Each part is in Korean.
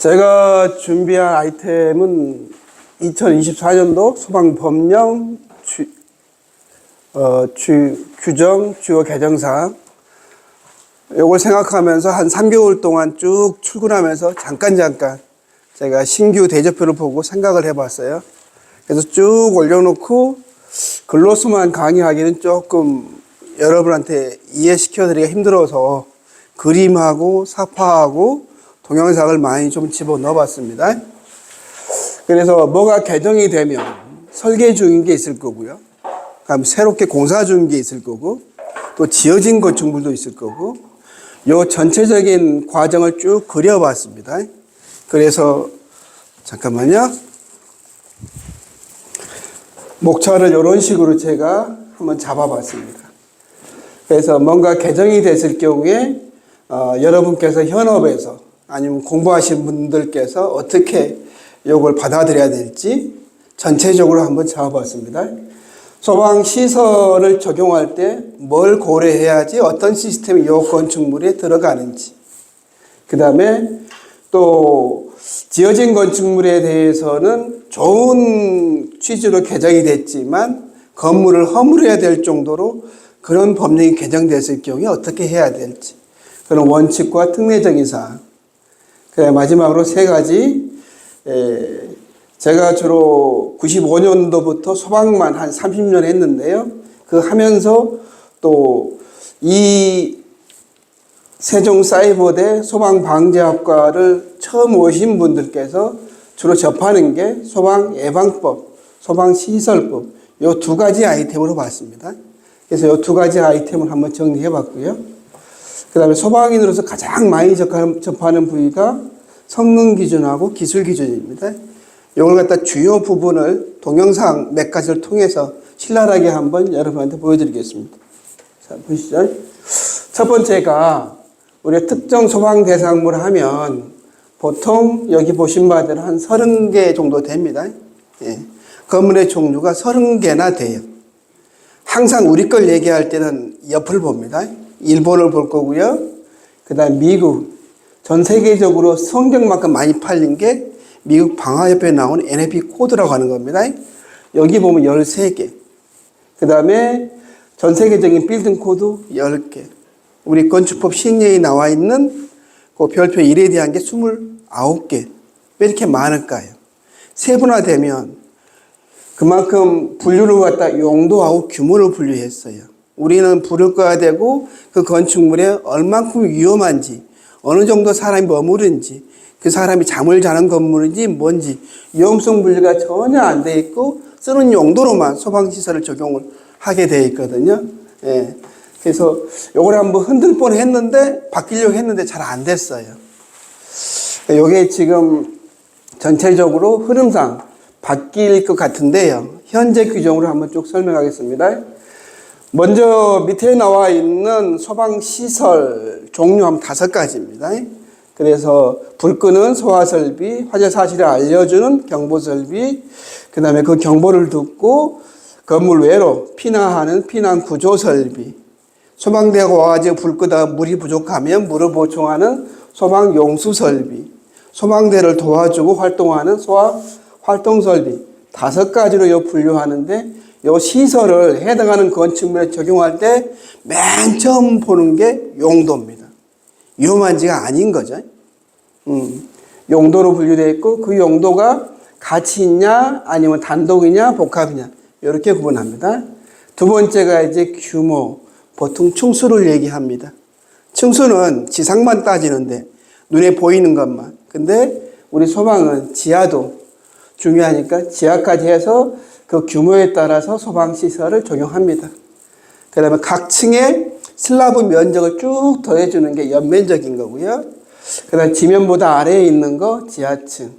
제가 준비한 아이템은 2024년도 소방법령 규정 주요 개정사항 요걸 생각하면서 한 3개월 동안 쭉 출근하면서 잠깐 제가 신규 대조표를 보고 생각을 해봤어요. 그래서 쭉 올려놓고 글로서만 강의하기는 조금 여러분한테 이해시켜드리기가 힘들어서 그림하고 사파하고 동영상을 많이 좀 집어넣어 봤습니다. 그래서 뭐가 개정이 되면 설계 중인 게 있을 거고요. 그다음 새롭게 공사 중인 게 있을 거고 또 지어진 건축물도 있을 거고 요 전체적인 과정을 쭉 그려봤습니다. 그래서 잠깐만요. 목차를 이런 식으로 제가 한번 잡아봤습니다. 그래서 뭔가 개정이 됐을 경우에 여러분께서 현업에서 아니면 공부하신 분들께서 어떻게 이걸 받아들여야 될지 전체적으로 한번 잡아봤습니다. 소방시설을 적용할 때 뭘 고려해야지 어떤 시스템이 이 건축물에 들어가는지, 그 다음에 또 지어진 건축물에 대해서는 좋은 취지로 개정이 됐지만 건물을 허물어야 될 정도로 그런 법령이 개정됐을 경우에 어떻게 해야 될지, 그런 원칙과 특례적인 사항, 마지막으로 세 가지. 제가 주로 95년도부터 소방만 한 30년 했는데요. 그 하면서 또 이 세종사이버대 소방방재학과를 처음 오신 분들께서 주로 접하는 게 소방예방법, 소방시설법 이 두 가지 아이템으로 봤습니다. 그래서 이 두 가지 아이템을 한번 정리해 봤고요. 그 다음에 소방인으로서 가장 많이 접하는 부위가 성능 기준하고 기술 기준입니다. 이걸 갖다 주요 부분을 동영상 몇 가지를 통해서 신랄하게 한번 여러분한테 보여드리겠습니다. 자, 보시죠. 첫 번째가 우리 특정 소방 대상물 하면 보통 여기 보신 바대로 한 30개 정도 됩니다. 예. 건물의 종류가 30개나 돼요. 항상 우리 걸 얘기할 때는 옆을 봅니다. 일본을 볼 거고요. 그 다음 미국, 전 세계적으로 성경만큼 많이 팔린 게 미국 방화협회에 나온 NFP 코드라고 하는 겁니다. 여기 보면 13개. 그 다음에 전 세계적인 빌딩 코드 10개. 우리 건축법 시행령에 나와 있는 그 별표 1에 대한 게 29개. 왜 이렇게 많을까요? 세분화되면 그만큼 분류를 갖다 용도하고 규모를 분류했어요. 우리는 부를 거야 되고 그 건축물에 얼만큼 위험한지, 어느 정도 사람이 머무른지, 그 사람이 잠을 자는 건물인지 뭔지 위험성 분류가 전혀 안 돼 있고 쓰는 용도로만 소방시설을 적용을 하게 돼 있거든요. 예. 그래서 요걸 한번 흔들 뻔 했는데 바뀌려고 했는데 잘 안 됐어요. 요게 지금 전체적으로 흐름상 바뀔 것 같은데요. 현재 규정으로 한번 쭉 설명하겠습니다. 먼저 밑에 나와 있는 소방시설 종류 한 5가지입니다. 그래서 불 끄는 소화설비, 화재 사실을 알려주는 경보설비, 그 다음에 그 경보를 듣고 건물 외로 피난하는 피난구조설비, 소방대가 와가지고 불 끄다가 물이 부족하면 물을 보충하는 소방용수설비, 소방대를 도와주고 활동하는 소화활동설비 5가지로 분류하는데 이 시설을 해당하는 건축물에 적용할 때 맨 처음 보는 게 용도입니다. 위험한지가 아닌 거죠. 용도로 분류되어 있고 그 용도가 같이 있냐 아니면 단독이냐 복합이냐 이렇게 구분합니다. 두 번째가 이제 규모, 보통 층수를 얘기합니다. 층수는 지상만 따지는데 눈에 보이는 것만. 근데 우리 소방은 지하도 중요하니까 지하까지 해서 그 규모에 따라서 소방시설을 적용합니다. 그 다음에 각 층에 슬라브 면적을 쭉 더해주는 게 연면적인 거고요. 그 다음에 지면보다 아래에 있는 거 지하층.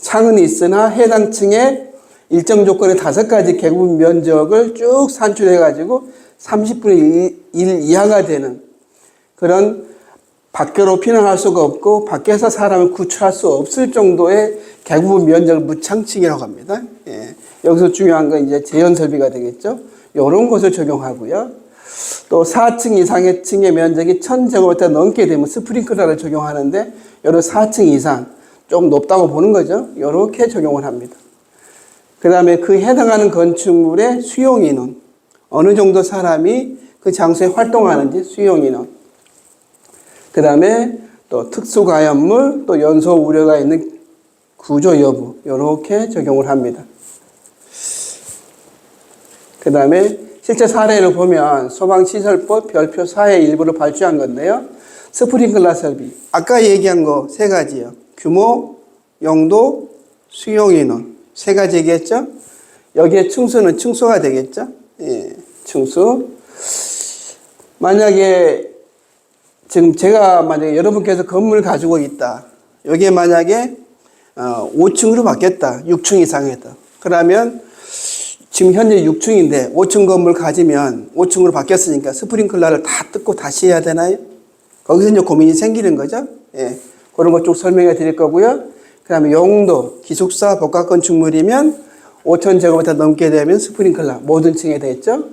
창은 있으나 해당 층에 일정 조건의 5가지 계급 면적을 쭉 산출해가지고 30분의 1 이하가 되는 그런 밖으로 피난할 수가 없고 밖에서 사람을 구출할 수 없을 정도의 계급 면적을 무창층이라고 합니다. 예. 여기서 중요한 건 이제 재현설비가 되겠죠. 이런 것을 적용하고요. 또 4층 이상의 층의 면적이 1000제곱미터 넘게 되면 스프링클러를 적용하는데 여러 4층 이상 좀 높다고 보는 거죠. 이렇게 적용을 합니다. 그 다음에 그 해당하는 건축물의 수용인원, 어느 정도 사람이 그 장소에 활동하는지 수용인원, 그 다음에 또 특수가연물, 또 연소 우려가 있는 구조 여부, 이렇게 적용을 합니다. 그 다음에 실제 사례를 보면 소방시설법 별표 4의 일부를 발주한 건데요. 스프링클러 설비, 아까 얘기한 거 세 가지요. 규모, 용도, 수용인원, 세 가지 얘기했죠. 여기에 층수는 층수가 되겠죠. 예, 층수. 만약에 지금 제가 만약에 여러분께서 건물을 가지고 있다. 여기에 만약에 5층으로 바뀌었다. 6층 이상이다. 그러면 지금 현재 6층인데 5층 건물 가지면 5층으로 바뀌었으니까 스프링클러를 다 뜯고 다시 해야 되나요? 거기서 이제 고민이 생기는 거죠. 예, 그런 거 쭉 설명해 드릴 거고요. 그 다음에 용도, 기숙사, 복합건축물이면 5,000제곱미터 넘게 되면 스프링클러 모든 층에 되겠죠.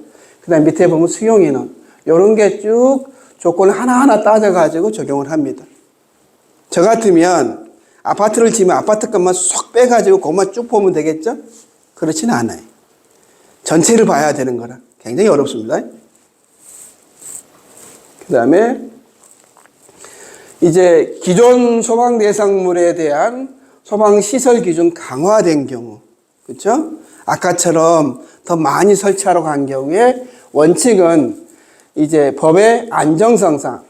그 다음 밑에 보면 수용인원, 이런 게 쭉 조건을 하나하나 따져가지고 적용을 합니다. 저 같으면 아파트를 지으면 아파트 것만 쏙 빼가지고 그것만 쭉 보면 되겠죠? 그렇지는 않아요. 전체를 봐야 되는 거라 굉장히 어렵습니다. 그 다음에 이제 기존 소방 대상물에 대한 소방시설 기준 강화된 경우, 그렇죠? 아까처럼 더 많이 설치하러 간 경우에 원칙은 이제 법의 안정성상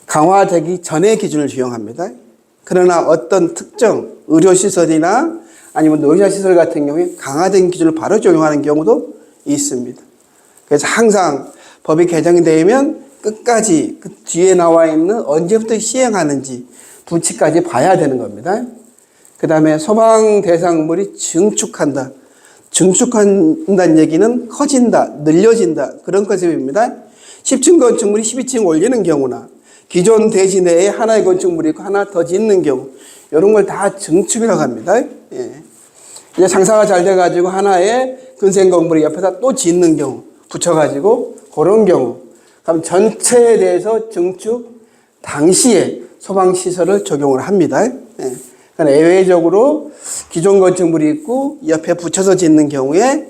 강화되기 전의 기준을 적용합니다. 그러나 어떤 특정 의료시설이나 아니면 노약시설 같은 경우에 강화된 기준을 바로 적용하는 경우도 있습니다. 그래서 항상 법이 개정이 되면 끝까지 그 뒤에 나와 있는 언제부터 시행하는지 부치까지 봐야 되는 겁니다. 그 다음에 소방 대상물이 증축한다. 증축한다는 얘기는 커진다, 늘려진다, 그런 컨셉입니다. 10층 건축물이 12층 올리는 경우나 기존 대지 내에 하나의 건축물이 있고 하나 더 짓는 경우, 이런 걸 다 증축이라고 합니다. 예. 이제 장사가 잘 돼가지고 하나의 근생 건물이 옆에다 또 짓는 경우, 붙여가지고 그런 경우, 그럼 전체에 대해서 증축 당시에 소방시설을 적용을 합니다. 예. 그러니까 예외적으로 기존 건축물이 있고 옆에 붙여서 짓는 경우에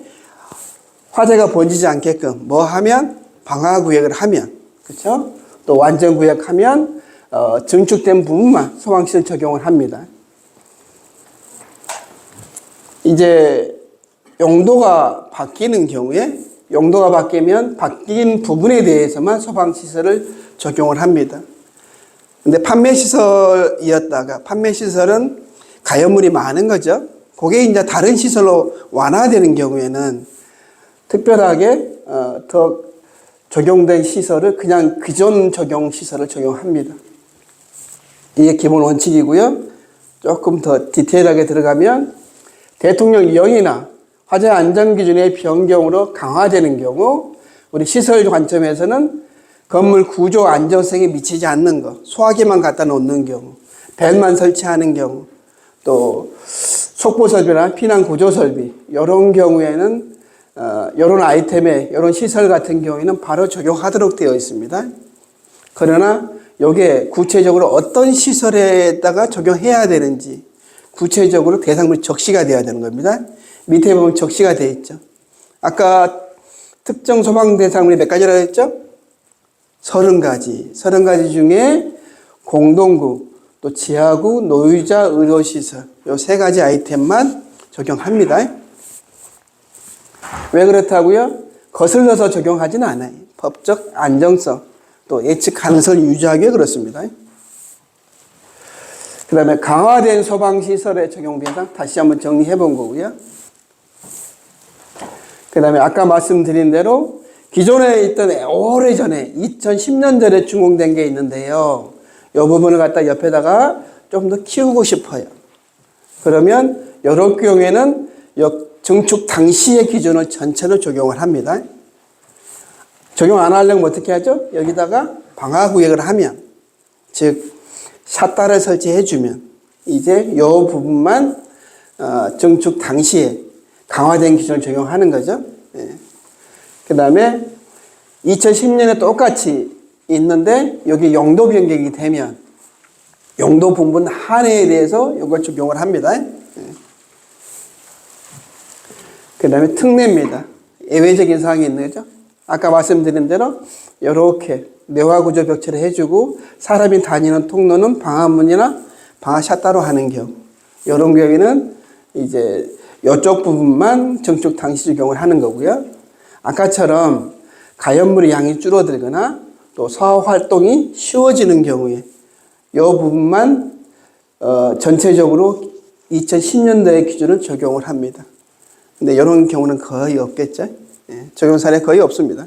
화재가 번지지 않게끔 뭐 하면 방화구역을 하면, 그렇죠? 또 완전구역하면 증축된 부분만 소방시설 적용을 합니다. 이제 용도가 바뀌는 경우에 용도가 바뀌면 바뀐 부분에 대해서만 소방시설을 적용을 합니다. 근데 판매시설이었다가 판매시설은 가연물이 많은 거죠. 그게 이제 다른 시설로 완화되는 경우에는 특별하게 더 적용된 시설을 그냥 기존 적용 시설을 적용합니다. 이게 기본 원칙이고요. 조금 더 디테일하게 들어가면 대통령령이나 화재 안전 기준의 변경으로 강화되는 경우 우리 시설 관점에서는 건물 구조 안정성에 미치지 않는 것, 소화기만 갖다 놓는 경우, 벨만 설치하는 경우, 또 속보 설비나 피난 구조 설비, 이런 경우에는 이런 아이템에 이런 시설 같은 경우에는 바로 적용하도록 되어 있습니다. 그러나 이게 구체적으로 어떤 시설에다가 적용해야 되는지 구체적으로 대상물이 적시가 되어야 되는 겁니다. 밑에 보면 적시가 되어 있죠. 아까 특정 소방 대상물이 몇 가지라고 했죠? 30가지. 30가지 중에 공동구, 또 지하구, 노유자, 의료시설 이 세 가지 아이템만 적용합니다. 왜 그렇다고요? 거슬러서 적용하지는 않아요. 법적 안정성, 또 예측 가능성을 유지하기 위해 그렇습니다. 그 다음에 강화된 소방시설의 적용 대상 다시 한번 정리해 본 거고요. 그 다음에 아까 말씀드린 대로 기존에 있던 오래전에 2010년 전에 준공된 게 있는데요. 이 부분을 갖다 옆에다가 좀 더 키우고 싶어요. 그러면 이런 경우에는 증축 당시의 기준을 전체로 적용을 합니다. 적용 안 하려면 어떻게 하죠? 여기다가 방화구역을 하면, 즉 샷다를 설치해주면 이제 이 부분만 증축 당시에 강화된 기준을 적용하는 거죠. 예. 그 다음에 2010년에 똑같이 있는데 여기 용도 변경이 되면 용도 분분 한해에 대해서 이걸 적용을 합니다. 그 다음에 특례입니다. 예외적인 사항이 있는 거죠. 아까 말씀드린 대로 이렇게 내화구조 벽체를 해주고 사람이 다니는 통로는 방화문이나 방화샷 따로 하는 경우, 이런 경우에는 이제 이쪽 부분만 정축 당시 적용을 하는 거고요. 아까처럼 가연물의 양이 줄어들거나 또 사업 활동이 쉬워지는 경우에 이 부분만 전체적으로 2010년도의 기준을 적용을 합니다. 근데 이런 경우는 거의 없겠죠. 적용 사례 거의 없습니다.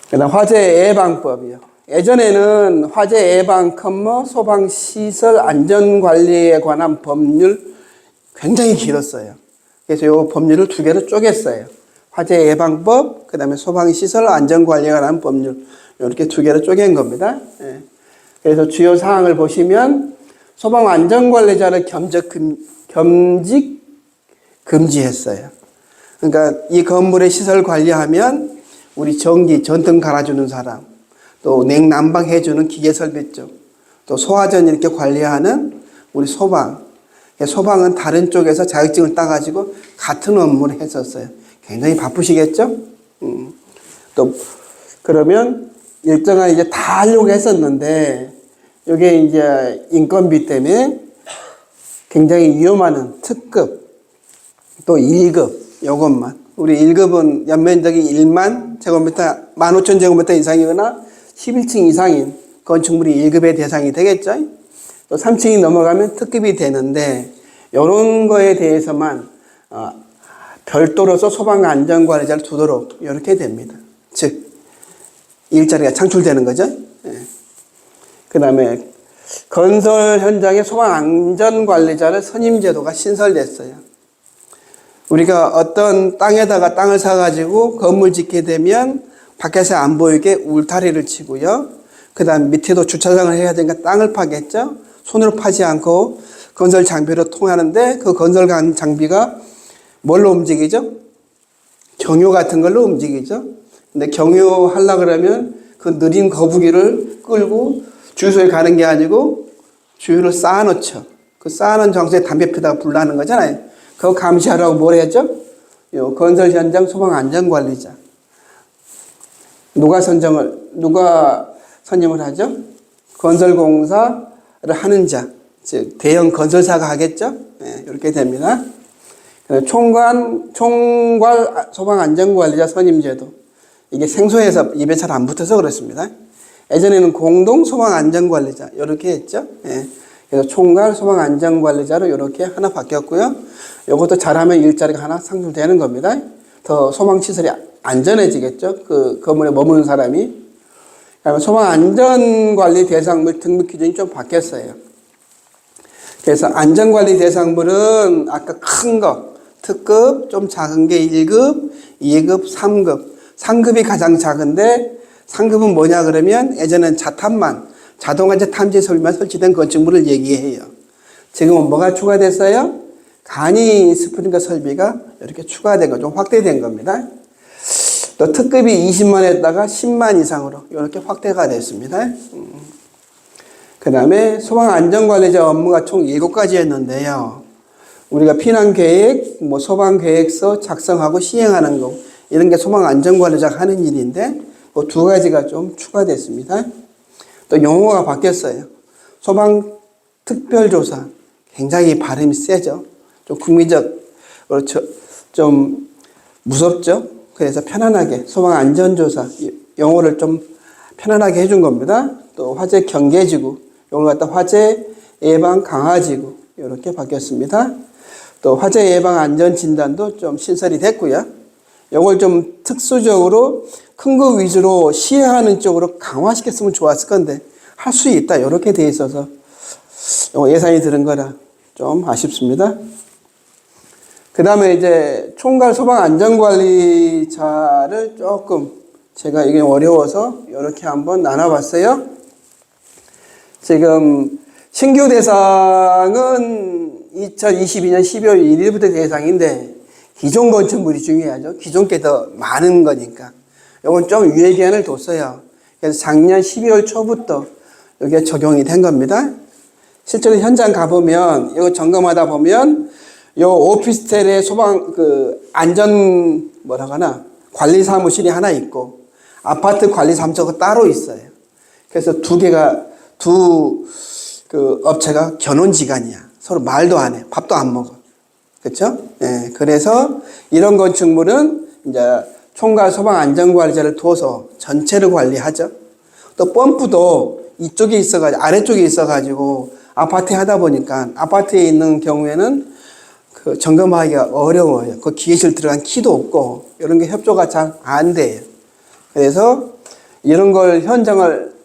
그다음 화재 예방법이요. 예전에는 화재 예방 소방시설 안전관리에 관한 법률 굉장히 길었어요. 그래서 이 법률을 두 개로 쪼갰어요. 화재 예방법, 그 다음에 소방시설 안전관리에 관한 법률, 이렇게 두 개로 쪼갠 겁니다. 그래서 주요 사항을 보시면 소방안전관리자를 겸직 금지했어요. 그러니까 이 건물의 시설 관리하면 우리 전기, 전등 갈아주는 사람, 또 냉난방 해주는 기계설비 쪽, 또 소화전 이렇게 관리하는 우리 소방. 소방은 다른 쪽에서 자격증을 따가지고 같은 업무를 했었어요. 굉장히 바쁘시겠죠? 또 그러면 일정한 이제 다 하려고 했었는데 이게 이제 인건비 때문에 굉장히 위험한 특급 또 1급 요것만, 우리 1급은 연면적이 1만 제곱미터 15,000제곱미터 이상이거나 11층 이상인 건축물이 1급의 대상이 되겠죠. 또 3층이 넘어가면 특급이 되는데 이런 거에 대해서만 별도로서 소방안전관리자를 두도록 이렇게 됩니다. 즉 일자리가 창출되는 거죠. 그 다음에 건설 현장에 소방안전관리자를 선임 제도가 신설됐어요. 우리가 어떤 땅에다가 땅을 사가지고 건물 짓게 되면 밖에서 안 보이게 울타리를 치고요. 그 다음 밑에도 주차장을 해야 되니까 땅을 파겠죠. 손으로 파지 않고 건설 장비로 통하는데 그 건설 장비가 뭘로 움직이죠? 경유 같은 걸로 움직이죠. 근데 경유 하려고 그러면 그 느린 거북이를 끌고 주유소에 가는 게 아니고 주유를 쌓아놓죠. 그 쌓아놓은 장소에 담배 피다가 불 나는 거잖아요. 그거 감시하라고 뭘 했죠? 요 건설 현장 소방 안전관리자. 누가 선임을 하죠? 건설공사를 하는 자, 즉 대형 건설사가 하겠죠? 이렇게 됩니다. 총괄 소방 안전관리자 선임제도. 이게 생소해서 입에 잘 안 붙어서 그렇습니다. 예전에는 공동 소방 안전관리자 이렇게 했죠. 그래서 총괄 소방 안전관리자로 이렇게 하나 바뀌었고요. 이것도 잘하면 일자리가 하나 상승되는 겁니다. 더 소방시설이 안전해지겠죠. 그 건물에 머무는 사람이. 소방안전관리 대상물 등록 기준이 좀 바뀌었어요. 그래서 안전관리 대상물은 아까 큰 거, 특급, 좀 작은 게 1급, 2급, 3급. 상급이 가장 작은데 상급은 뭐냐 그러면 예전엔 자탄만, 자동화재 탐지 설비만 설치된 건축물을 얘기해요. 지금은 뭐가 추가됐어요? 간이 스프링클러 설비가 이렇게 추가된 거, 좀 확대된 겁니다. 또 특급이 20만에다가 10만 이상으로 이렇게 확대가 됐습니다. 그 다음에 소방안전관리자 업무가 총 7가지였는데요. 우리가 피난계획, 소방계획서 작성하고 시행하는 거, 이런 게 소방안전관리자가 하는 일인데 그 2가지가 좀 추가됐습니다. 또 용어가 바뀌었어요. 소방특별조사, 굉장히 발음이 세죠. 좀 국민적, 그렇죠. 좀 무섭죠. 그래서 편안하게 소방안전조사, 용어를 좀 편안하게 해준 겁니다. 또 화재 경계지구, 용어를 갖다 화재 예방 강화지구 이렇게 바뀌었습니다. 또 화재 예방 안전진단도 좀 신설이 됐고요. 이걸 좀 특수적으로 큰 거 위주로 시행하는 쪽으로 강화시켰으면 좋았을 건데 할 수 있다 이렇게 돼 있어서 예산이 들은 거라 좀 아쉽습니다. 그 다음에 이제 총괄 소방안전관리자를 조금 제가 이게 어려워서 이렇게 한번 나눠봤어요. 지금 신규 대상은 2022년 12월 1일부터 대상인데 기존 건축물이 중요하죠. 기존 게 더 많은 거니까. 이건 좀 유예 기한을 뒀어요. 그래서 작년 12월 초부터 이게 적용이 된 겁니다. 실제로 현장 가보면, 이거 점검하다 보면, 요 오피스텔에 안전, 관리 사무실이 하나 있고, 아파트 관리 사무소가 따로 있어요. 그래서 업체가 견원지간이야. 서로 말도 안 해. 밥도 안 먹어. 그렇죠? 예. 그래서 이런 건축물은 이제 총괄 소방안전관리자를 둬서 전체를 관리하죠. 또 펌프도 이쪽에 있어가지고, 아래쪽에 있어가지고, 아파트에 하다 보니까, 아파트에 있는 경우에는 점검하기가 어려워요. 그 기계실 들어간 키도 없고, 이런 게 협조가 잘 안 돼요. 그래서 이런 걸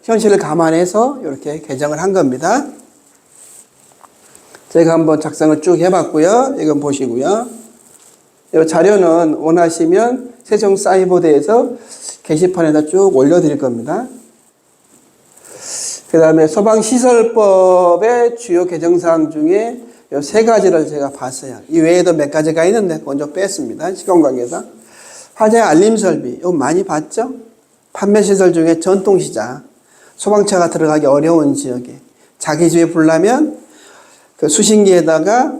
현실을 감안해서 이렇게 개정을 한 겁니다. 제가 한번 작성을 쭉 해봤고요. 이건 보시고요. 이 자료는 원하시면 세종사이버대에서 게시판에다 쭉 올려드릴 겁니다. 그 다음에 소방시설법의 주요 개정사항 중에 이 세 가지를 제가 봤어요. 이 외에도 몇 가지가 있는데 먼저 뺐습니다. 시간 관계상. 화재 알림 설비, 이거 많이 봤죠? 판매시설 중에 전통시장, 소방차가 들어가기 어려운 지역에 자기 집에 불나면 그 수신기에다가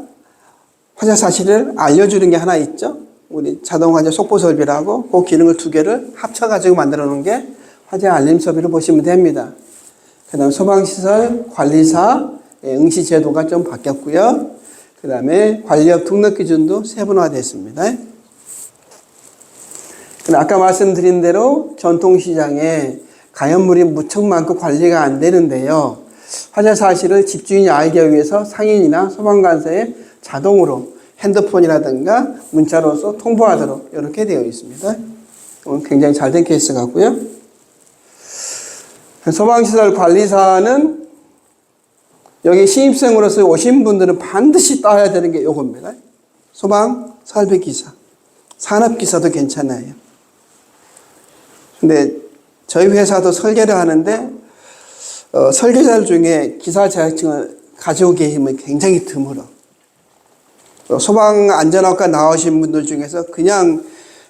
화재 사실을 알려주는 게 하나 있죠? 우리 자동화재 속보 설비라고 그 기능을 두 개를 합쳐가지고 만들어 놓은 게 화재 알림 설비로 보시면 됩니다. 그 다음에 소방시설 관리사 응시 제도가 좀 바뀌었고요. 그 다음에 관리업 등록 기준도 세분화됐습니다. 아까 말씀드린 대로 전통시장에 가연물이 무척 많고 관리가 안 되는데요. 화재 사실을 집주인이 알기 위해서 상인이나 소방관서에 자동으로 핸드폰이라든가 문자로서 통보하도록 이렇게 되어 있습니다. 굉장히 잘 된 케이스 같고요. 소방시설 관리사는 여기 신입생으로서 오신 분들은 반드시 따야 되는 게 이겁니다. 소방 설비기사, 산업기사도 괜찮아요. 근데 저희 회사도 설계를 하는데 설계자들 중에 기사 자격증을 가지고 계시면 굉장히 드물어. 소방안전학과 나오신 분들 중에서 그냥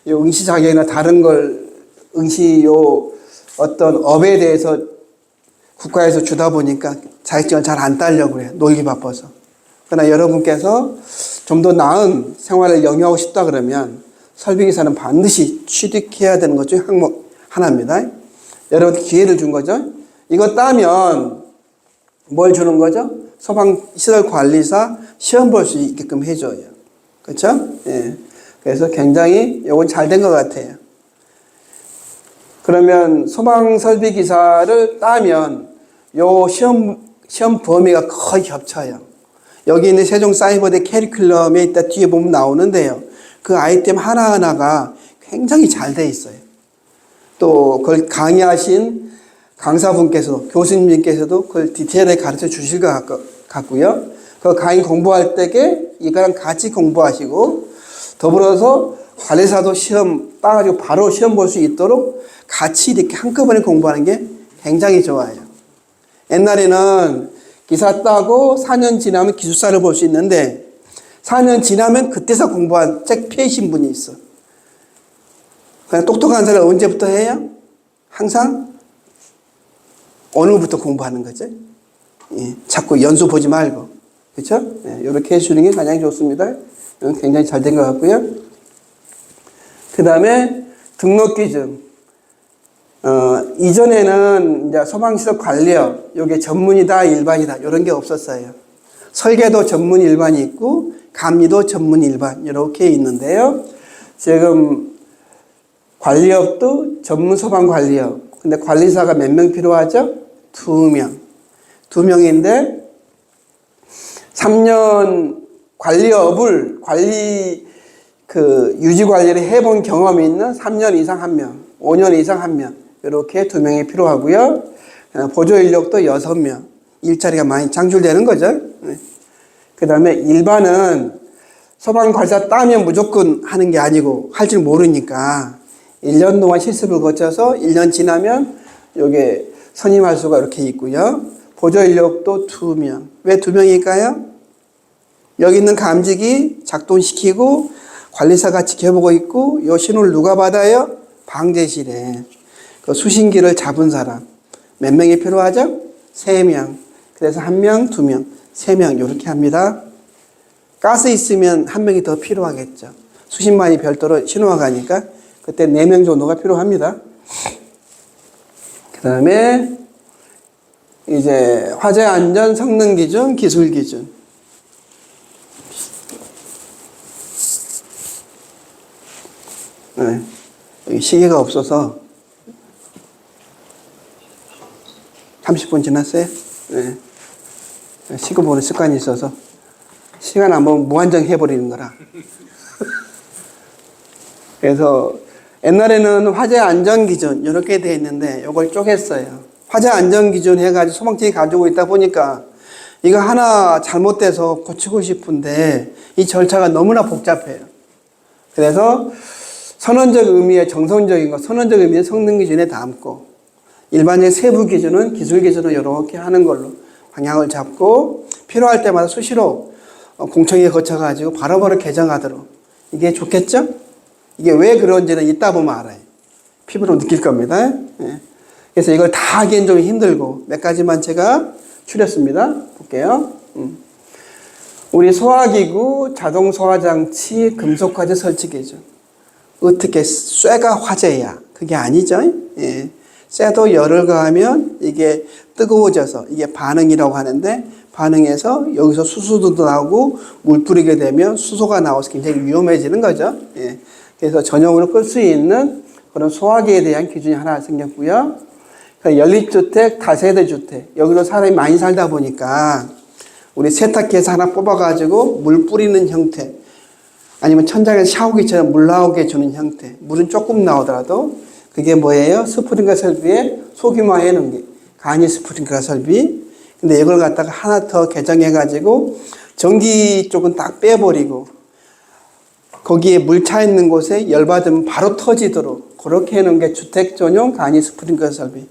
응시 자격이나 다른 걸 어떤 업에 대해서 국가에서 주다 보니까 자격증을 잘 안 따려고 그래요. 놀기 바빠서. 그러나 여러분께서 좀 더 나은 생활을 영위하고 싶다 그러면 설비기사는 반드시 취득해야 되는 것 중 하나입니다. 여러분 기회를 준 거죠. 이거 따면 뭘 주는 거죠? 소방시설관리사 시험 볼 수 있게끔 해줘요. 그렇죠? 예. 그래서 굉장히 이건 잘 된 것 같아요. 그러면 소방설비기사를 따면 요 시험 범위가 거의 겹쳐요. 여기 있는 세종사이버대 캐리큘럼에 있다 뒤에 보면 나오는데요. 그 아이템 하나하나가 굉장히 잘 돼 있어요. 또 그걸 강의하신 강사분께서도, 교수님께서도 그걸 디테일하게 가르쳐 주실 것 같고요. 그 강의 공부할 때에 이거랑 같이 공부하시고 더불어서 관리사도 시험 따가지고 바로 시험 볼 수 있도록 같이 이렇게 한꺼번에 공부하는 게 굉장히 좋아요. 옛날에는 기사 따고 4년 지나면 기술사를 볼 수 있는데 4년 지나면 그때서 공부한 책 폐이신 분이 있어. 그냥 똑똑한 사람은 언제부터 해요? 항상 오늘부터 공부하는 거죠. 예, 자꾸 연수 보지 말고. 그렇죠? 예, 이렇게 해주는 게 가장 좋습니다. 이건 굉장히 잘 된 것 같고요. 그 다음에 등록 기준. 이전에는 이제 소방시설 관리업, 이게 전문이다, 일반이다, 이런 게 없었어요. 설계도 전문 일반이 있고, 감리도 전문 일반, 이렇게 있는데요. 지금 관리업도 전문 소방 관리업. 근데 관리사가 몇 명 필요하죠? 2명. 2명인데, 3년 관리업을, 유지 관리를 해본 경험이 있는 3년 이상 1명, 5년 이상 1명. 이렇게 2명이 필요하고요. 보조 인력도 6명. 일자리가 많이 창출되는 거죠. 그 다음에 일반은 소방관리사 따면 무조건 하는 게 아니고 할 줄 모르니까 1년 동안 실습을 거쳐서 1년 지나면 요게 선임할 수가 이렇게 있고요. 보조 인력도 2명. 왜 2명일까요? 여기 있는 감지기 작동시키고 관리사가 지켜보고 있고 요 신호를 누가 받아요? 방제실에. 그 수신기를 잡은 사람 몇 명이 필요하죠? 3명. 그래서 1명, 2명, 3명 이렇게 합니다. 가스 있으면 1명이 더 필요하겠죠. 수신만이 별도로 신호가 가니까 그때 4명 정도가 필요합니다. 그 다음에 이제 화재 안전 성능 기준, 기술 기준. 네. 여기 시계가 없어서 30분 지났어요? 네. 시계 보는 습관이 있어서 시간 안 보면 무한정 해버리는 거라. 그래서 옛날에는 화재 안전 기준 이렇게 돼 있는데 이걸 쪼갰어요. 화재 안전 기준 해가지고 소방청이 가지고 있다 보니까 이거 하나 잘못돼서 고치고 싶은데 이 절차가 너무나 복잡해요. 그래서 선언적 의미의 정성적인 거, 선언적 의미의 성능 기준에 담고 일반적인 세부 기준은 기술 기준을 이렇게 하는 걸로 방향을 잡고 필요할 때마다 수시로 공청회 거쳐가지고 바로바로 개정하도록 이게 좋겠죠? 이게 왜 그런지는 이따 보면 알아요. 피부로 느낄 겁니다. 예. 그래서 이걸 다 하기엔 좀 힘들고 몇 가지만 제가 추렸습니다. 볼게요. 우리 소화기구, 자동 소화장치, 금속화재 설치 기준. 어떻게 쇠가 화재야? 그게 아니죠. 예. 쇠도 열을 가하면 이게 뜨거워져서 이게 반응이라고 하는데 반응해서 여기서 수소도 나오고 물 뿌리게 되면 수소가 나와서 굉장히 위험해지는 거죠. 예. 그래서 전용으로 끌 수 있는 그런 소화기에 대한 기준이 하나 생겼고요. 연립주택, 다세대 주택. 여기로 사람이 많이 살다 보니까 우리 세탁기에서 하나 뽑아가지고 물 뿌리는 형태. 아니면 천장에 샤워기처럼 물 나오게 해주는 형태. 물은 조금 나오더라도 그게 뭐예요? 스프링클러 설비에 소규모화 해놓은 게 간이 스프링클러 설비. 근데 이걸 갖다가 하나 더 개정해가지고 전기 쪽은 딱 빼버리고 거기에 물 차 있는 곳에 열 받으면 바로 터지도록 그렇게 해놓은 게 주택 전용 간이 스프링클러 설비.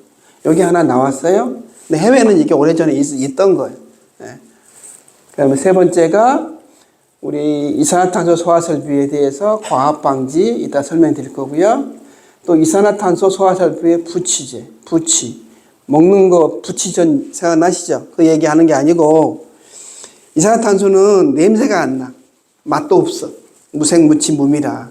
여기 하나 나왔어요. 근데 해외는 이게 오래전에 있던 거예요. 네. 그 다음에 세 번째가 우리 이산화탄소 소화 설비에 대해서 과압 방지 이따 설명드릴 거고요. 또 이산화탄소 소화 설비의 부치제, 부치. 먹는 거 부치전 생각나시죠? 그 얘기하는 게 아니고 이산화탄소는 냄새가 안 나. 맛도 없어. 무색무치 무미라.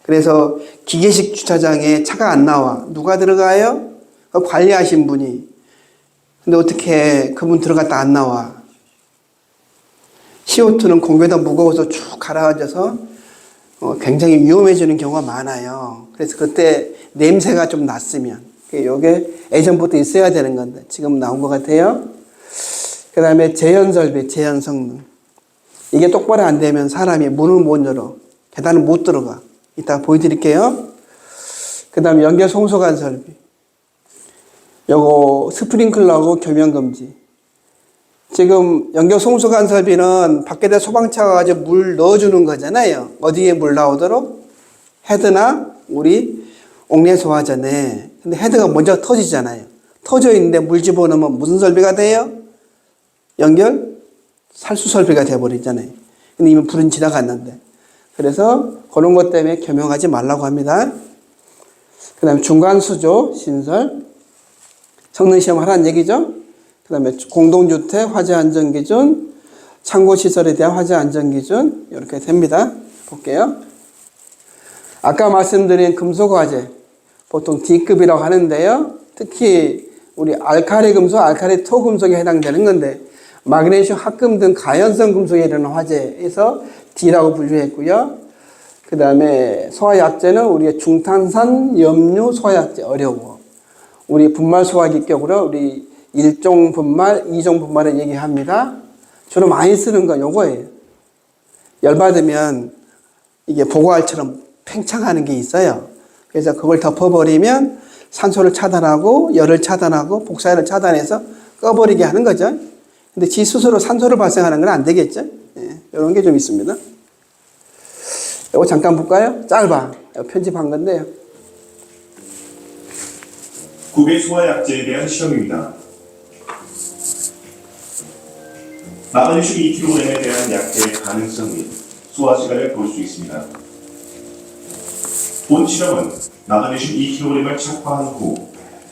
그래서 기계식 주차장에 차가 안 나와. 누가 들어가요? 관리하신 분이. 근데 어떻게 그분 들어갔다 안 나와. CO2는 공기보다 무거워서 쭉 가라앉아서 굉장히 위험해지는 경우가 많아요. 그래서 그때 냄새가 좀 났으면 이게 예전부터 있어야 되는 건데 지금 나온 것 같아요. 그 다음에 재현설비, 재현성능. 이게 똑바로 안 되면 사람이 문을 못 열어. 계단을 못 들어가. 이따가 보여드릴게요. 그 다음에 연결 송수관 설비. 요거 스프링클러하고 겸용금지. 지금 연결 송수관 설비는 밖에다 소방차가 가지고 물 넣어주는 거잖아요. 어디에 물 나오도록? 헤드나 우리 옥내 소화전에. 근데 헤드가 먼저 터지잖아요. 터져 있는데 물 집어넣으면 무슨 설비가 돼요? 연결 살수 설비가 돼버리잖아요. 근데 이미 불은 지나갔는데. 그래서 그런 것 때문에 겸용하지 말라고 합니다. 그 다음에 중간수조 신설. 성능시험 하라는 얘기죠. 그 다음에 공동주택 화재안전기준, 창고시설에 대한 화재안전기준 이렇게 됩니다. 볼게요. 아까 말씀드린 금속화재 보통 D급이라고 하는데요. 특히 우리 알칼리 금속, 알칼리 토금속에 해당되는 건데 마그네슘, 합금 등 가연성 금속에 이르는 화재에서 D라고 분류했고요. 그 다음에 소화약제는 우리의 중탄산 염류 소화약제 어려워. 우리 분말 소화기격으로 우리 1종 분말, 2종 분말을 얘기합니다. 주로 많이 쓰는 건 요거예요. 열받으면 이게 보고알처럼 팽창하는 게 있어요. 그래서 그걸 덮어버리면 산소를 차단하고 열을 차단하고 복사열을 차단해서 꺼버리게 하는 거죠. 근데 지 스스로 산소를 발생하는 건 안 되겠죠. 예, 이런 게 좀 있습니다. 이거 잠깐 볼까요? 짧아. 편집한 건데요. 구배 소화약제에 대한 시험입니다. 마그네슘 2kg에 대한 약제의 가능성 및 소화 시간을 볼 수 있습니다. 본 실험은 마그네슘 2kg을 착화한 후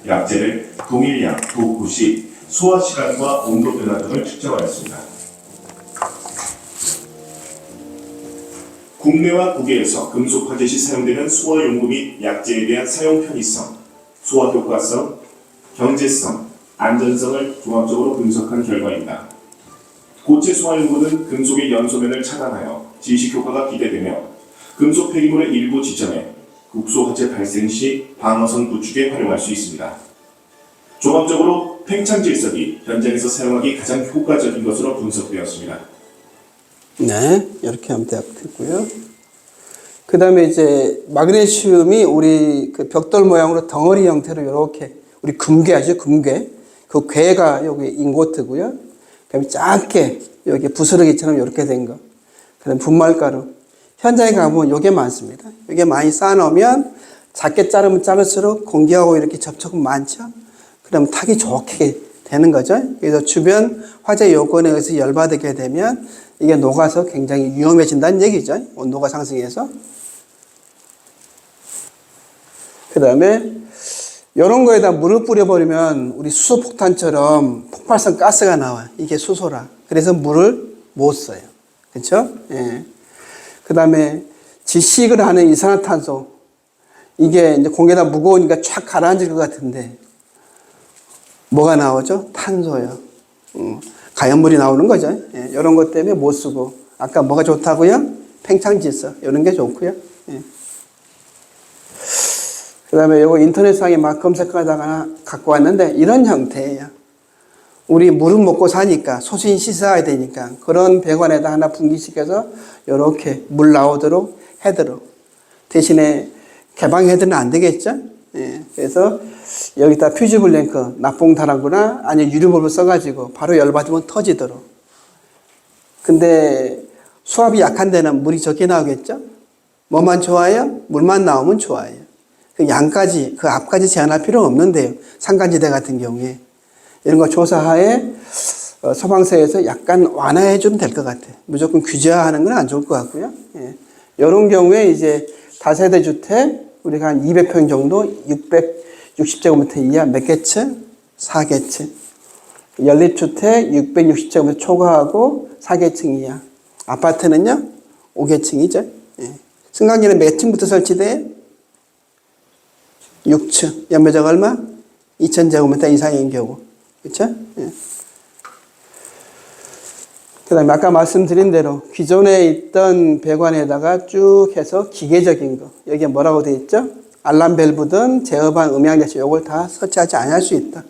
약재를 동일량, 도구 시 소화 시간과 온도 변화 등을 측정하였습니다. 국내와 국외에서 금속 화재 시 사용되는 소화 용구 및 약재에 대한 사용 편의성, 소화 효과성, 경제성, 안전성을 종합적으로 분석한 결과입니다. 고체 소화 용구는 금속의 연소면을 차단하여 질식 효과가 기대되며 금속 폐기물의 일부 지점에 국소 화재 발생 시 방어선 구축에 활용할 수 있습니다. 종합적으로 팽창 질석이 현장에서 사용하기 가장 효과적인 것으로 분석되었습니다. 네, 이렇게 하면 되고요. 그 다음에 이제 마그네슘이 우리 그 벽돌 모양으로 덩어리 형태로 이렇게 우리 금괴하죠, 금괴. 그 괴가 여기 인고트고요. 그 다음에 작게 여기 부스러기처럼 이렇게 된 거. 그 다음에 분말가루. 현장에 가보면 요게 많습니다. 요게 많이 쌓아놓으면 작게 자르면 자를수록 공기하고 이렇게 접촉은 많죠. 그러면 타기 좋게 되는 거죠. 그래서 주변 화재 요건에 의해서 열받게 되면 이게 녹아서 굉장히 위험해진다는 얘기죠. 온도가 상승해서. 그 다음에 이런 거에다 물을 뿌려버리면 우리 수소폭탄처럼 폭발성 가스가 나와요. 이게 수소라. 그래서 물을 못 써요. 그렇죠? 예. 그 다음에 질식을 하는 이산화탄소. 이게 이제 공기에다 무거우니까 촥 가라앉을 것 같은데 뭐가 나오죠? 탄소요. 가연물이 나오는 거죠. 예. 이런 것 때문에 못 쓰고. 아까 뭐가 좋다고요? 팽창질서. 이런 게 좋고요. 예. 그 다음에 요거 인터넷상에 막 검색하다가 갖고 왔는데 이런 형태예요. 우리 물은 먹고 사니까 소신 씻어야 되니까 그런 배관에다 하나 분기시켜서 이렇게 물 나오도록 헤드로. 대신에 개방 헤드는 안 되겠죠? 예. 그래서 여기다 퓨지블 랭크, 납봉다라거나 아니면 유리볼을 써가지고 바로 열받으면 터지도록. 근데 수압이 약한 데는 물이 적게 나오겠죠? 뭐만 좋아요? 물만 나오면 좋아요. 그 양까지, 그 앞까지 제한할 필요는 없는데요. 산간지대 같은 경우에. 이런 거 조사하에 소방서에서 약간 완화해 주면 될 것 같아요. 무조건 규제화하는 건 안 좋을 것 같고요. 예. 이런 경우에 이제 다세대 주택, 우리가 한 200평 정도, 660제곱미터 이하 몇 개층? 4개층. 연립주택 660제곱미터 초과하고 4개층 이하. 아파트는요? 5개층이죠. 예. 승강기는 몇 층부터 설치돼요? 6층. 연면적 얼마? 2000제곱미터 이상인 경우. 그렇죠? 예. 그 다음에 아까 말씀드린 대로 기존에 있던 배관에다가 쭉 해서 기계적인 거. 여기에 뭐라고 되어 있죠? 알람 밸브든 제어반 음향 장치 이걸 다 설치하지 않을 수 있다.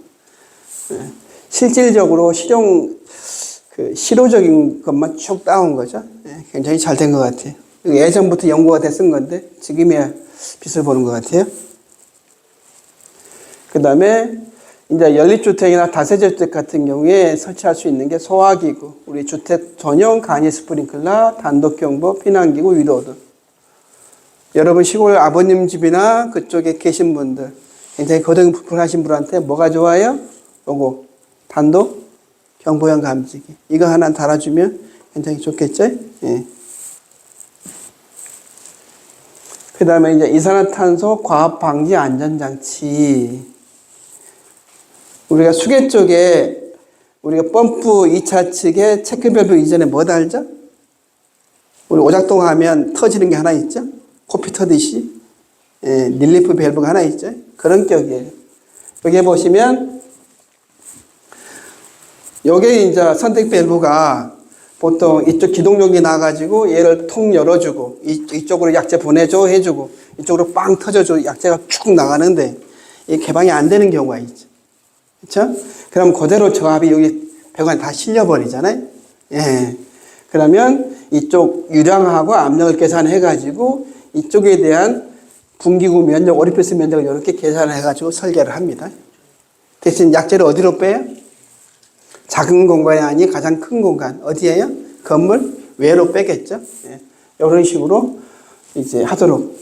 예. 실질적으로 실효적인 것만 쭉 따온 거죠. 예. 굉장히 잘 된 것 같아요. 예전부터 연구가 됐은 건데 지금이야 빛을 보는 것 같아요. 그 다음에 이제 연립주택이나 다세대 주택 같은 경우에 설치할 수 있는 게 소화기구, 우리 주택 전용 간이 스프링클러, 단독경보, 피난기구, 위로드. 여러분 시골 아버님 집이나 그쪽에 계신 분들, 굉장히 거동 불편하신 분한테 뭐가 좋아요? 요거 단독 경보형 감지기. 이거 하나 달아주면 굉장히 좋겠죠? 예. 그 다음에 이제 이산화탄소 과압 방지 안전장치. 우리가 수계 쪽에 우리가 펌프 2차 측에 체크밸브 이전에 뭐 달죠? 우리 오작동 하면 터지는 게 하나 있죠? 코피 터듯이. 예, 릴리프 밸브가 하나 있죠? 그런 격이에요. 여기 보시면 요게 이제 선택 밸브가 보통 이쪽 기동용이 나가지고 얘를 통 열어주고 이쪽으로 약재 보내줘 해주고 이쪽으로 빵 터져줘 약재가 쭉 나가는데 이게 개방이 안 되는 경우가 있죠. 그렇죠? 그럼 그대로 저압이 여기 배관에 다 실려버리잖아요. 예. 그러면 이쪽 유량하고 압력을 계산해가지고 이쪽에 대한 분기구 면적, 오리피스 면적을 이렇게 계산해가지고 설계를 합니다. 대신 약재를 어디로 빼요? 작은 공간이 아닌 가장 큰 공간. 어디예요? 건물 외로 빼겠죠. 예. 이런 식으로 이제 하도록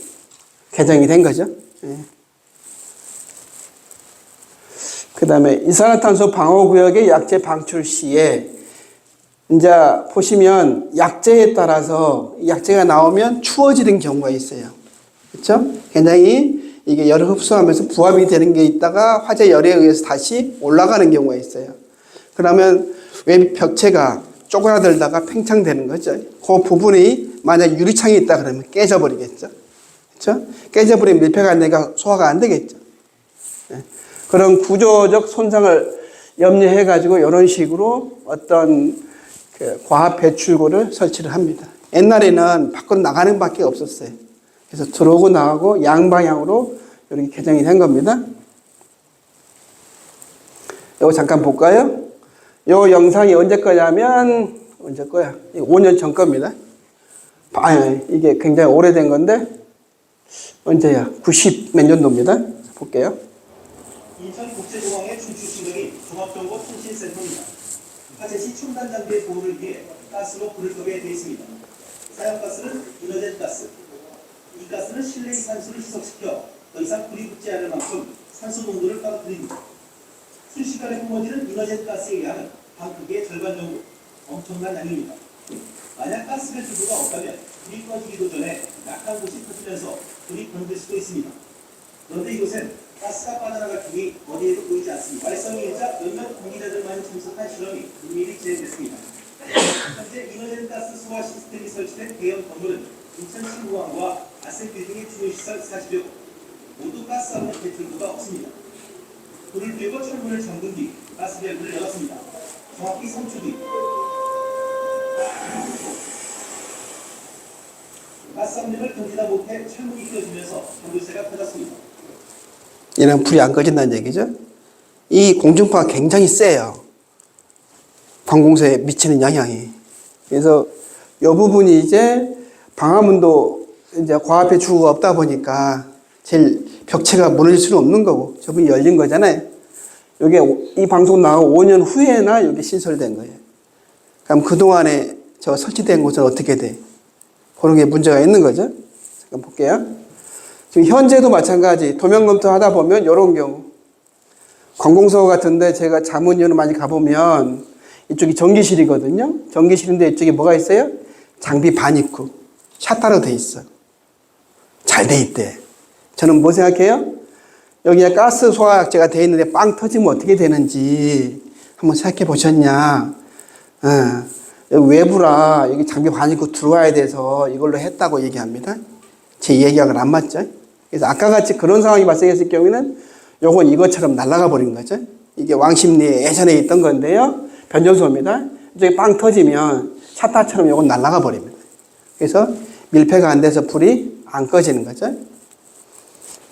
개정이 된 거죠. 예. 그 다음에 이산화탄소 방어구역의 약재 방출 시에 이제 보시면 약재에 따라서 약재가 나오면 추워지는 경우가 있어요. 그렇죠? 굉장히 이게 열을 흡수하면서 부합이 되는 게 있다가 화재 열에 의해서 다시 올라가는 경우가 있어요. 그러면 왜 벽체가 쪼그라들다가 팽창되는 거죠. 그 부분이 만약 유리창이 있다 그러면 깨져버리겠죠. 그렇죠? 깨져버리면 밀폐가 안 되니까 소화가 안 되겠죠. 네. 그런 구조적 손상을 염려해 가지고 이런 식으로 어떤 그 과합 배출구를 설치를 합니다. 옛날에는 밖으로 나가는 밖에 없었어요. 그래서 들어오고 나가고 양방향으로 이렇게 개정이 된 겁니다. 이거 잠깐 볼까요? 이 영상이 언제 거냐면 언제 거야? 5년 전 겁니다. 이게 굉장히 오래된 건데 언제야? 90 몇 년도입니다. 볼게요. 인천국제공항의 춘추시설이 종합정보통신센터입니다. 화재시 첨단 장비의 보호를 위해 가스로 불을 끄게 되어 있습니다. 사용가스는 이너젠 가스. 이 가스는 실내의 산소를 희석시켜 더 이상 불이 붙지 않을 만큼 산소 농도를 떨어뜨립니다. 순식간에 뿜어지는 이너젠 가스의 양은 방 크기의 절반 정도, 엄청난 양입니다. 만약 가스 배출구가 없다면 불이 꺼지기도 전에 약한 곳이 터지면서 불이 번질 수도 있습니다. 그런데 이곳엔 가스가 빠져나갈 틈이 어디에도 보이지 않습니다. 발성이 일자 몇몇 관계자들만 참석한 실험이 은밀히 진행됐습니다. 현재 이너젠 가스 소화 시스템이 설치된 대형 건물은 인천 신공항과 아세빌딩의 주요시설 40여 곳, 모두 가스 없는 배출구가 없습니다. 불을 떼고 철문을 잠근 뒤 가스 밸브를 열었습니다. 정확히 3초 뒤 가스 압력을 견디다 못해 철문이 끼어지면서 전도세가 터졌습니다. 얘는 불이 안 꺼진다는 얘기죠. 이 공중파가 굉장히 세요. 관공서에 미치는 영향이. 그래서 이 부분이 이제 방화문도 이제 과합 배출구가 없다 보니까 제일 벽체가 무너질 수는 없는 거고 저분이 열린 거잖아요. 이게 이 방송 나가고 5년 후에나 여기 신설된 거예요. 그럼 그동안에 저 설치된 곳은 어떻게 돼? 그런 게 문제가 있는 거죠. 잠깐 볼게요. 지금 현재도 마찬가지 도면 검토하다 보면 이런 경우 관공서 같은데 제가 자문위원회 많이 가보면 이쪽이 전기실이거든요. 전기실인데 이쪽에 뭐가 있어요? 장비 반입구 샷다로 돼 있어. 잘 돼 있대. 저는 뭐 생각해요? 여기에 가스 소화약제가 돼 있는데 빵 터지면 어떻게 되는지 한번 생각해 보셨냐? 여기 외부라 여기 장비 반입구 들어와야 돼서 이걸로 했다고 얘기합니다. 제 이야기하고는 안 맞죠? 그래서 아까 같이 그런 상황이 발생했을 경우에는 요건 이것처럼 날아가 버린 거죠. 이게 왕십리에 예전에 있던 건데요. 변전소입니다. 이쪽에 빵 터지면 샷다처럼 요건 날아가 버립니다. 그래서 밀폐가 안 돼서 불이 안 꺼지는 거죠.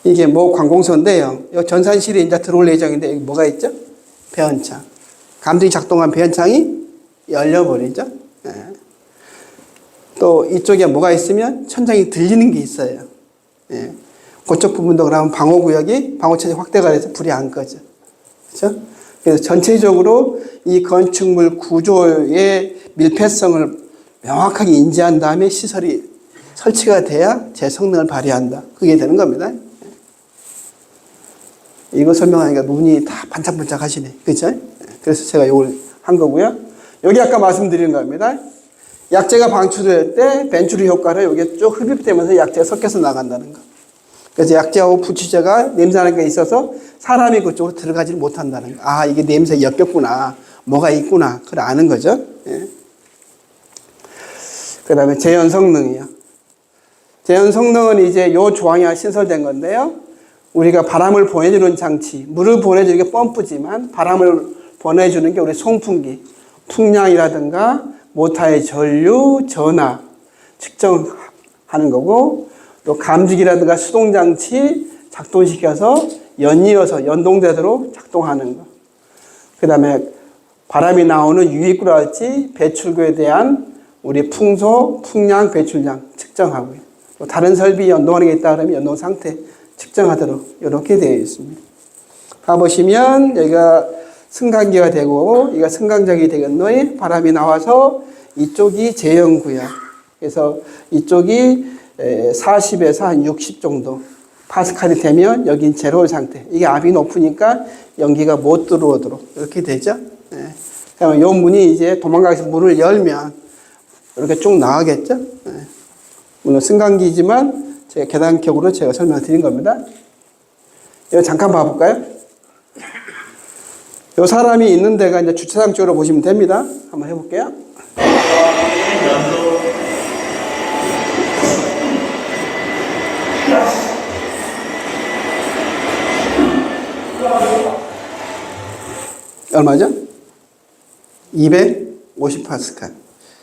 이게 뭐 관공서인데요. 요 전산실에 이제 들어올 예정인데 여기 뭐가 있죠? 배원창. 감정이 작동한 배원창이 열려버리죠. 네. 또 이쪽에 뭐가 있으면 천장이 들리는 게 있어요. 예. 그쪽 부분도 그러면 방호구역이 방호체제 확대가 돼서 불이 안 꺼져. 그렇죠? 그래서 전체적으로 이 건축물 구조의 밀폐성을 명확하게 인지한 다음에 시설이 설치가 돼야 제 성능을 발휘한다. 그게 되는 겁니다. 이거 설명하니까 눈이 다 반짝반짝 하시네. 그렇죠? 그래서 제가 이걸 한 거고요. 여기 아까 말씀드린 겁니다. 약재가 방출될 때 벤츄리 효과를 여기에 쭉 흡입되면서 약재가 섞여서 나간다는 거. 그래서 약재하고 부취제가 냄새나는 게 있어서 사람이 그쪽으로 들어가지 못한다는 거. 아, 이게 냄새 엮였구나. 뭐가 있구나. 그걸 아는 거죠. 예. 그 다음에 재현 성능이요. 재현 성능은 이제 요 조항이 신설된 건데요. 우리가 바람을 보내주는 장치, 물을 보내주는 게 펌프지만 바람을 보내주는 게 우리 송풍기, 풍량이라든가 모타의 전류, 전압 측정하는 거고 또 감지기라든가 수동장치 작동시켜서 연이어서 연동되도록 작동하는 거. 그 다음에 바람이 나오는 유입구랄지 배출구에 대한 우리 풍소, 풍량, 배출량 측정하고요. 또 다른 설비 연동하는 게 있다 그러면 연동 상태 측정하도록 이렇게 되어 있습니다. 가보시면 여기가 승강기가 되고 여기가 승강장이 되겠노이 바람이 나와서 이쪽이 제형구역. 그래서 이쪽이 40에서 한 60 정도 파스칼이 되면 여긴 제로 상태. 이게 압이 높으니까 연기가 못 들어오도록 이렇게 되죠. 그러면 이 문이 이제 도망가서 문을 열면 이렇게 쭉 나가겠죠. 물론 승강기지만 제가 계단격으로 제가 설명드린 겁니다. 이거 잠깐 봐볼까요? 이 사람이 있는 데가 이제 주차장 쪽으로 보시면 됩니다. 한번 해볼게요. 얼마죠? 250파스칼.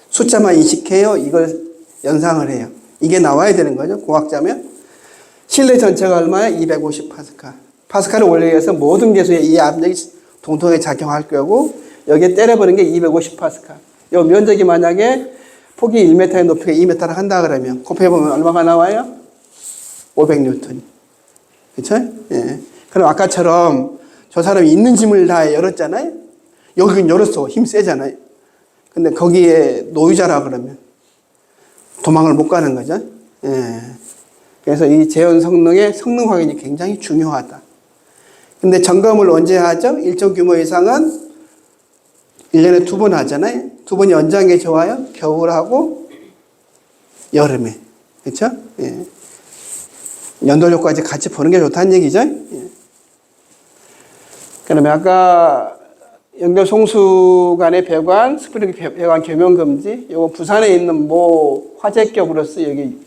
숫자만 인식해요. 이걸 연상을 해요. 이게 나와야 되는 거죠. 공학자면. 실내 전체가 얼마야? 250파스칼. 파스칼을 원리해서 모든 계수에 이 압력이 동통하게 작용할 거고, 여기에 때려버린 게 250파스칼. 이 면적이 만약에 폭이 1m의 높이가 2m를 한다 그러면, 곱해보면 얼마가 나와요? 500뉴턴. 그쵸? 예. 그럼 아까처럼 저 사람이 있는 짐을 다 열었잖아요? 여긴 열었어. 힘 세잖아요. 근데 거기에 노유자라 그러면 도망을 못 가는 거죠. 예. 그래서 이 재현 성능의 성능 확인이 굉장히 중요하다. 근데 점검을 언제 하죠? 일정 규모 이상은 1년에 2번 하잖아요. 2번이 언제 하는 게 좋아요? 겨울하고 여름에. 그렇죠? 예. 연돌효과까지 같이 보는 게 좋다는 얘기죠. 예. 그러면 아까 연결 송수관의 배관, 스프링 배관 겸용 금지, 이거 부산에 있는 모 화재격으로서 여기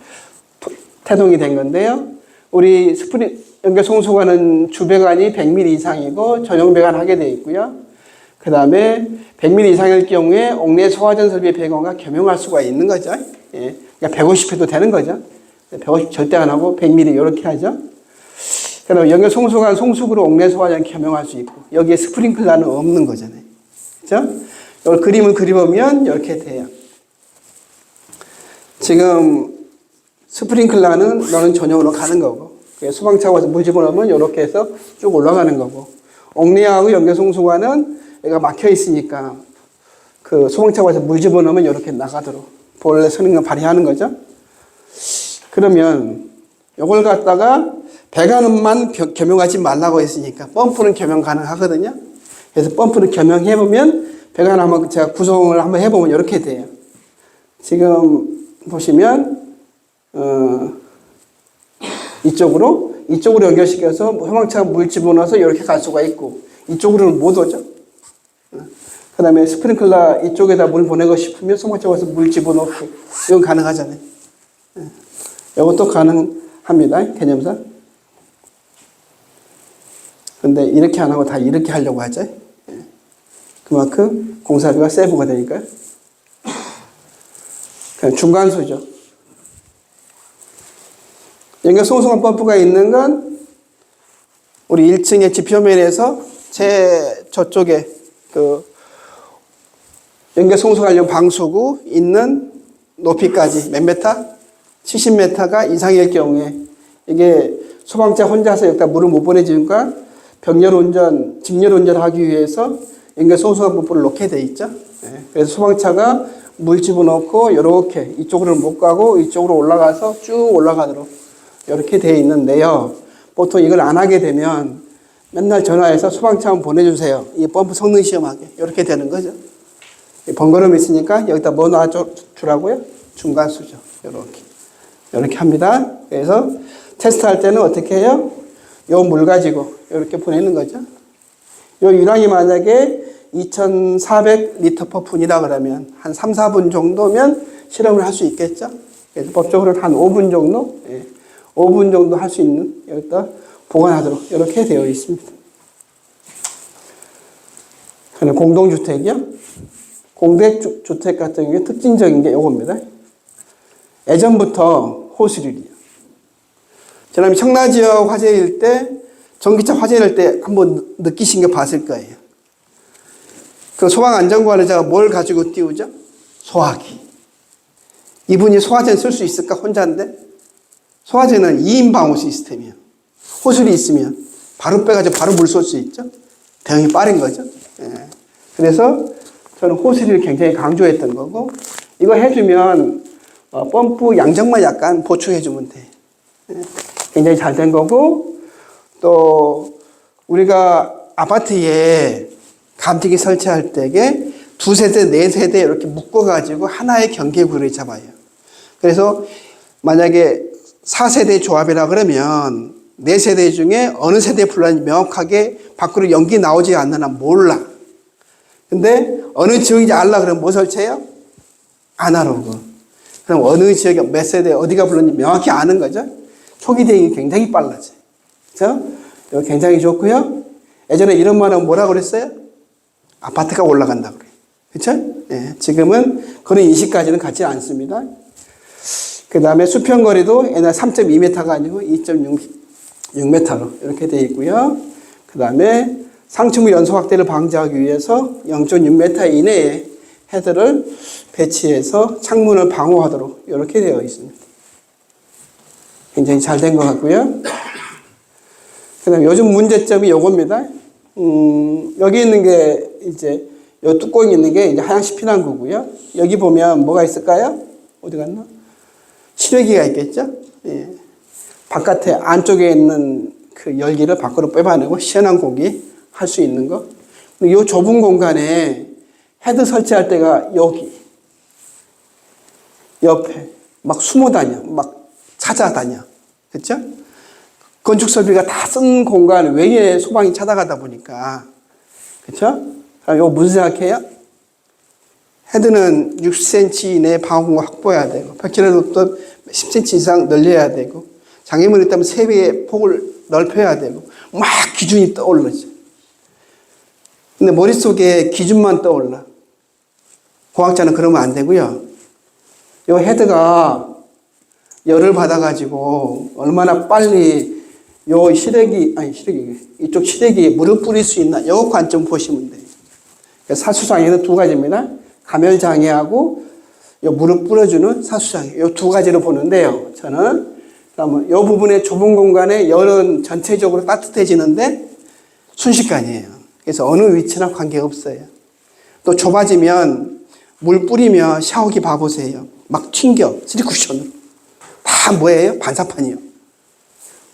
태동이 된 건데요. 우리 스프링 연결 송수관은 주배관이 100mm 이상이고 전용 배관 하게 되어 있고요. 그 다음에 100mm 이상일 경우에 옥내 소화전 설비 배관과 겸용할 수가 있는 거죠. 예. 그러니까 150해도 되는 거죠. 150 절대 안 하고 100mm 이렇게 하죠. 그럼 연결 송수관 송수구로 옥내 소화전 겸용할 수 있고, 여기에 스프링클러는 없는 거잖아요. 그죠? 이걸 그림을 그려보면 이렇게 돼요. 지금 스프링클러는 너는 전용으로 가는 거고, 소방차가 와서 물 집어넣으면 이렇게 해서 쭉 올라가는 거고, 옥내하고 연결 송수관은 여기가 막혀 있으니까 그 소방차가 와서 물 집어넣으면 이렇게 나가도록 본래 성능을 발휘하는 거죠. 그러면 이걸 갖다가 배관음만 겸용하지 말라고 했으니까 펌프는 겸용 가능하거든요. 그래서 펌프를 겸용해보면 배관 한번 제가 구성을 한번 해보면 이렇게 돼요. 지금 보시면 이쪽으로 연결시켜서 소방차가 물 집어넣어서 이렇게 갈 수가 있고, 이쪽으로는 못 오죠. 그 다음에 스프링클러 이쪽에다 물 보내고 싶으면 소방차가 와서 물 집어넣고, 이건 가능하잖아요. 이것도 가능합니다. 개념상. 근데 이렇게 안 하고 다 이렇게 하려고 하죠. 그만큼 공사비가 세부가 되니까요. 그냥 중간수죠. 연결 송수관 펌프가 있는 건 우리 1층의 지표면에서 제 저쪽에 그 연결 송수관용 방수구 있는 높이까지 몇 메타? 70m가 이상일 경우에, 이게 소방차 혼자서 여기다 물을 못 보내주니까 병렬 운전, 직렬 운전을 하기 위해서 연결 송수관 펌프를 놓게 돼 있죠. 그래서 소방차가 물 집어넣고 이렇게 이쪽으로는 못 가고 이쪽으로 올라가서 쭉 올라가도록 이렇게 돼 있는데요. 보통 이걸 안 하게 되면 맨날 전화해서 소방차 한번 보내주세요. 이 펌프 성능 시험하게. 이렇게 되는 거죠. 번거로움이 있으니까 여기다 뭐 놔주라고요? 중간수죠. 이렇게 합니다. 그래서 테스트할 때는 어떻게 해요? 요 물 가지고 이렇게 보내는 거죠. 요 유량이 만약에 2,400리터 퍼 분이라 그러면 한 3, 4분 정도면 실험을 할 수 있겠죠. 그래서 법적으로는 한 5분 정도, 5분 정도 할 수 있는, 여기다 보관하도록 이렇게 되어 있습니다. 그럼 공동주택이요. 공동주택 같은 경우에 특징적인 게 이겁니다. 예전부터 호스릴이요. 저는 청라 지역 화재일 때, 전기차 화재일 때 한번 느끼신 거 봤을 거예요. 그 소방안전관을 제가 뭘 가지고 띄우죠? 소화기. 이분이 소화제는 쓸 수 있을까? 혼자인데? 소화제는 2인 방호 시스템이에요. 호술이 있으면 바로 빼가지고 바로 물 쏠 수 있죠? 대응이 빠른 거죠. 예. 그래서 저는 호술을 굉장히 강조했던 거고, 이거 해주면 펌프 양정만 약간 보충해주면 돼. 예. 굉장히 잘 된 거고, 또 우리가 아파트에 감지기 설치할 때에 2세대, 4세대 이렇게 묶어가지고 하나의 경계구를 잡아요. 그래서 만약에 4세대 조합이라 그러면 4세대 중에 어느 세대에 불렀는지 명확하게 밖으로 연기 나오지 않는 한 몰라. 근데 어느 지역인지 알라 그러면 뭐 설치해요? 아날로그. 그럼 어느 지역에 몇 세대 어디가 불렀는지 명확히 아는 거죠. 초기 대응이 굉장히 빨라져요. 그렇죠? 이거 굉장히 좋고요. 예전에 이런 말은 뭐라고 그랬어요? 아파트가 올라간다 그래요. 그렇죠? 예, 지금은 그런 인식까지는 갖지 않습니다. 그 다음에 수평거리도 옛날 3.2m가 아니고 2.6m로 이렇게 되어 있고요. 그 다음에 상층부 연소 확대를 방지하기 위해서 0.6m 이내에 헤드를 배치해서 창문을 방호하도록 이렇게 되어 있습니다. 굉장히 잘 된 것 같고요. 그 다음에 요즘 문제점이 요겁니다. 여기 있는 게 이제 요 뚜껑이 있는 게 이제 하향식 피난구고요. 여기 보면 뭐가 있을까요? 어디 갔나? 실외기가 있겠죠? 예. 바깥에 안쪽에 있는 그 열기를 밖으로 빼봐내고 시원한 공기 할 수 있는 거. 이 좁은 공간에 헤드 설치할 때가 여기 옆에 막 숨어 다녀, 막 찾아다녀. 그렇죠? 건축 설비가 다 쓴 공간 외에 소방이 찾아가다 보니까. 그렇죠? 그럼 이거 무슨 생각해요? 헤드는 6cm 이내 방어구가 확보해야 되고, 벽지라도 또 10cm 이상 늘려야 되고, 장애물이 있다면 3배의 폭을 넓혀야 되고, 막 기준이 떠오르죠. 근데 머릿속에 기준만 떠올라. 공학자는 그러면 안 되고요. 이 헤드가 열을 받아가지고 얼마나 빨리 이쪽 시래기에 물을 뿌릴 수 있나, 이 관점 보시면 돼요. 사수장애는 두 가지입니다. 가멸장애하고 물을 뿌려주는 사수장애. 이 두 가지로 보는데요. 저는 그러면 이 부분의 좁은 공간에 열은 전체적으로 따뜻해지는데 순식간이에요. 그래서 어느 위치나 관계없어요. 또 좁아지면 물 뿌리면 샤워기 봐보세요. 막 튕겨, 3쿠션으로. 다 뭐예요? 반사판이요.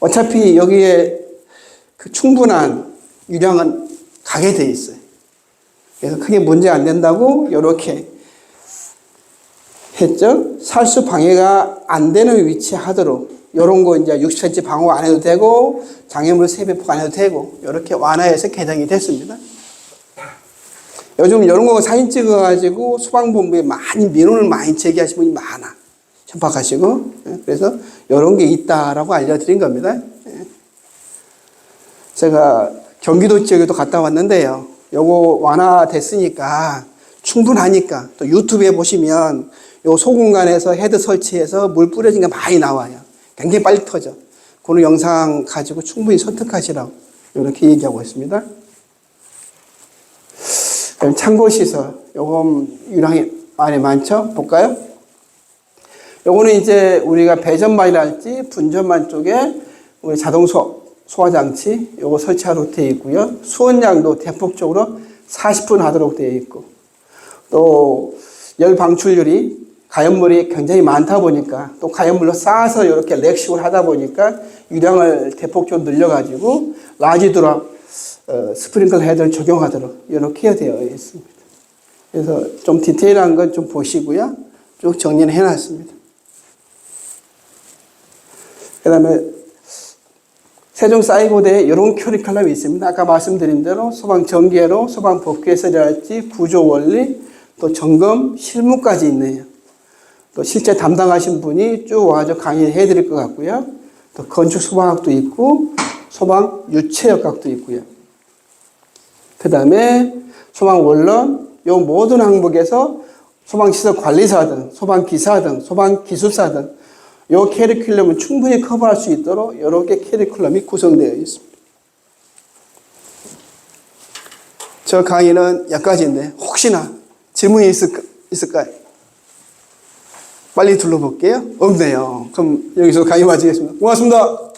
어차피 여기에 그 충분한 유량은 가게 돼 있어요. 그래서 크게 문제 안 된다고 이렇게 했죠. 살수 방해가 안 되는 위치에 하도록 이런 거 이제 60cm 방어 안 해도 되고 장애물 3배 폭 안 해도 되고 이렇게 완화해서 개정이 됐습니다. 요즘 이런 거 사진 찍어가지고 소방본부에 많이 민원을 많이 제기하시는 분이 많아. 협박하시고. 그래서 이런 게 있다라고 알려드린 겁니다. 제가 경기도 지역에도 갔다 왔는데요. 요거 완화됐으니까 충분하니까 또 유튜브에 보시면 요 소공간에서 헤드 설치해서 물 뿌려진 게 많이 나와요. 굉장히 빨리 터져. 그 영상 가지고 충분히 선택하시라고 이렇게 얘기하고 있습니다. 그럼 참고시설, 요건 유량이 많이 많죠? 볼까요? 요거는 이제 우리가 배전반이랄지 분전반 쪽에 우리 자동 소화장치 요거 설치하도록 되어 있고요. 수원량도 대폭적으로 40분 하도록 되어 있고, 또 열 방출률이 가연물이 굉장히 많다 보니까 또 가연물로 쌓아서 이렇게 렉식으로 하다 보니까 유량을 대폭적으로 늘려가지고 라지드랍 스프링클 헤드를 적용하도록 이렇게 되어 있습니다. 그래서 좀 디테일한 건 좀 보시고요. 쭉 정리를 해놨습니다. 그 다음에 세종사이버대에 이런 커리큘럼이 있습니다. 아까 말씀드린 대로 소방 전개로, 소방 법규에서랄지 구조 원리, 또 점검 실무까지 있네요. 또 실제 담당하신 분이 쭉 와서 강의를 해드릴 것 같고요. 또 건축 소방학도 있고 소방 유체역학도 있고요. 그 다음에 소방 원론, 요 모든 항목에서 소방시설 관리사든 소방기사든 소방기술사든 요 커리큘럼은 충분히 커버할 수 있도록 이렇게 커리큘럼이 구성되어 있습니다. 저 강의는 여기까지인데 혹시나 질문이 있을까요? 빨리 둘러볼게요. 없네요. 그럼 여기서 강의 마치겠습니다. 고맙습니다.